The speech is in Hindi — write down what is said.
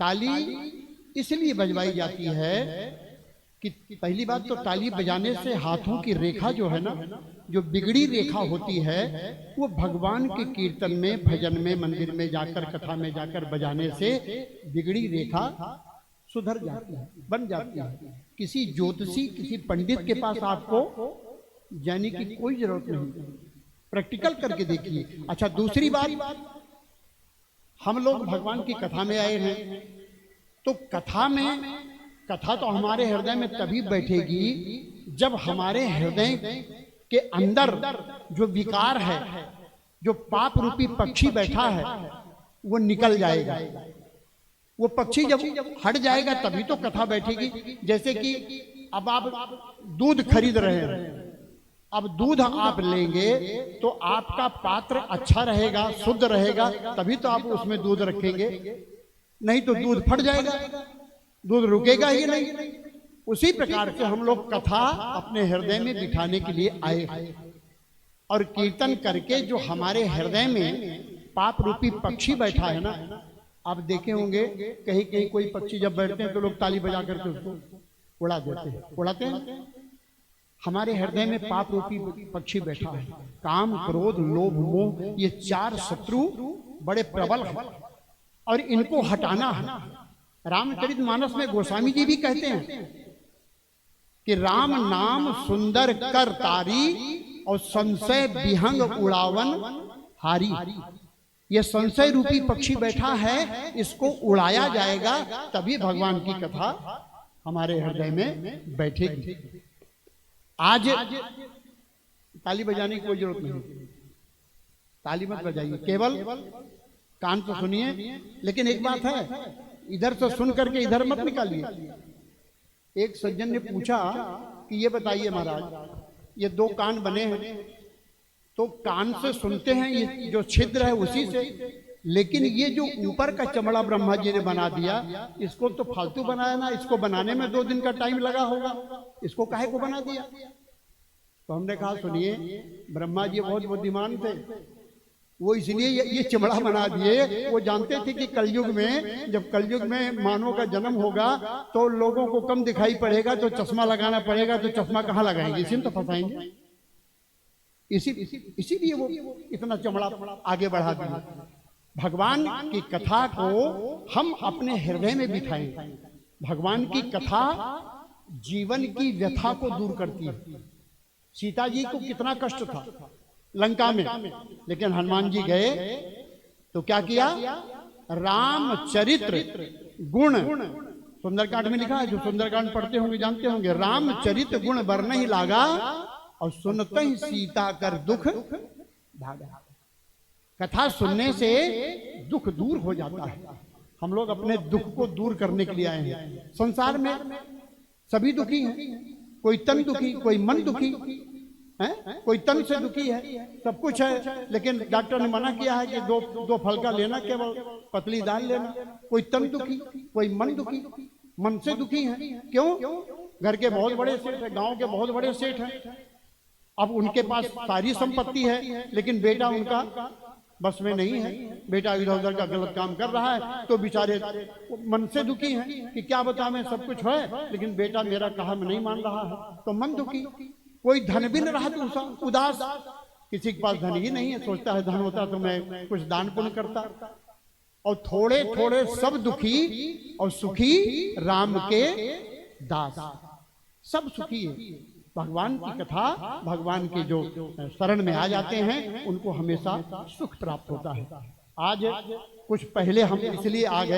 ताली इसलिए बजवाई जाती है कि पहली बात तो ताली बजाने से हाथों की रेखा जो है ना, जो बिगड़ी रेखा होती है, वो भगवान के कीर्तन में, भजन में, मंदिर में जाकर, कथा में जाकर बजाने से बिगड़ी रेखा सुधर जाती है, बन जाती है। किसी ज्योतिषी, किसी पंडित के पास आपको जाने की कोई जरूरत नहीं, प्रैक्टिकल करके देखिए। अच्छा, दूसरी बात, हम लोग भगवान की कथा में आए हैं, तो कथा तो हमारे हृदय में तभी बैठेगी जब हमारे हृदय के अंदर जो विकार है, जो पाप रूपी पक्षी बैठा है, वो निकल जाएगा। वो पक्षी जब हट जाएगा तभी तो कथा बैठेगी। जैसे कि अब आप दूध खरीद रहे हैं, अब दूध आप लेंगे तो आपका पात्र अच्छा रहेगा, शुद्ध रहेगा, तभी तो आप उसमें दूध रखेंगे, नहीं तो दूध फट जाएगा, दूध रुकेगा ही नहीं। उसी प्रकार से हम लोग कथा अपने हृदय में बिठाने के लिए आए हैं, और कीर्तन करके जो हमारे हृदय में पाप रूपी पक्षी बैठा है ना, आप देखे होंगे कहीं कहीं कोई पक्षी जब बैठते हैं तो लोग ताली बजा करके उसको उड़ा देते हैं, उड़ाते हैं। हमारे हृदय में पाप रूपी पक्षी बैठा है। काम, क्रोध, लोभ, मोह, ये चार शत्रु बड़े प्रबल हैं और इनको हटाना है। रामचरितमानस में गोस्वामी जी भी कहते हैं कि राम नाम सुंदर कर तारी और संशय विहंग उड़ावन हारी। ये संशय रूपी पक्षी बैठा है, इसको उड़ाया जाएगा तभी भगवान की कथा हमारे हृदय में बैठेगी। आज ताली बजाने की कोई जरूरत नहीं, ताली मत बजाइए, केवल कान तो सुनिए। लेकिन एक बात है, इधर से सुन करके इधर मत निकालिए। एक सज्जन ने पूछा कि ये बताइए महाराज, ये दो कान बने हैं तो कान से सुनते हैं, ये जो छिद्र है उसी से, लेकिन ये जो ऊपर का चमड़ा ब्रह्मा जी ने बना दिया, इसको तो फालतू बनाया ना, इसको बनाने में 2 दिन का टाइम लगा होगा, इसको काहे को बना दिया? तो हमने कहा सुनिए, ब्रह्मा जी बहुत बुद्धिमान थे, वो इसलिए ये चमड़ा बना दिए। वो जानते थे कि कलयुग में, जब कलयुग में मानव का जन्म होगा तो लोगों को कम दिखाई पड़ेगा, तो चश्मा लगाना पड़ेगा, तो चश्मा कहाँ लगाएंगे, इसी में तो फंसाएंगे। इसीलिए वो इतना चमड़ा आगे बढ़ा दिया। भगवान की कथा को हम अपने हृदय में बिठाएं। भगवान की कथा जीवन की व्यथा को दूर करती है। सीता जी को कितना कष्ट था लंका में, लेकिन हनुमान जी गए तो क्या किया? रामचरित्र गुण, सुंदरकांड में लिखा है, जो सुंदरकांड पढ़ते होंगे जानते होंगे, रामचरित्र गुण बरन ही लागा और सुनते ही सीता कर दुख भागा। कथा सुनने से दुख दूर हो जाता है। हम लोग अपने दुख को दूर करने के लिए आए हैं। संसार में सभी दुखी हैं, कोई तन दुखी, कोई मन दुखी है, कोई तन से दुखी है, सब कुछ है, लेकिन डॉक्टर ने मना किया है कि दो फल का लेना, केवल पतली दाल लेना। कोई तन दुखी, कोई मन दुखी, मन से दुखी है। क्यों? घर के बहुत बड़े सेठ है, गांव के बहुत बड़े सेठ हैं, अब उनके पास सारी संपत्ति है, लेकिन बेटा उनका बस में नहीं है, बेटा इधर उधर का गलत काम कर रहा है, तो बेचारे मन से दुखी हैं कि क्या बता, मैं सब कुछ है लेकिन बेटा मेरा कहा में नहीं मान रहा है, तो मन दुखी। कोई धन भी न रहा तो उदास, किसी के पास धन ही नहीं है, सोचता है धन होता तो मैं कुछ दान पुण्य करता। और थोड़े थोड़े सब दुखी और सुखी राम के दास, सब सुखी है। भगवान की कथा, भगवान के जो शरण में आ जाते हैं उनको हमेशा सुख प्राप्त होता है। आज कुछ पहले हम इसलिए आ गए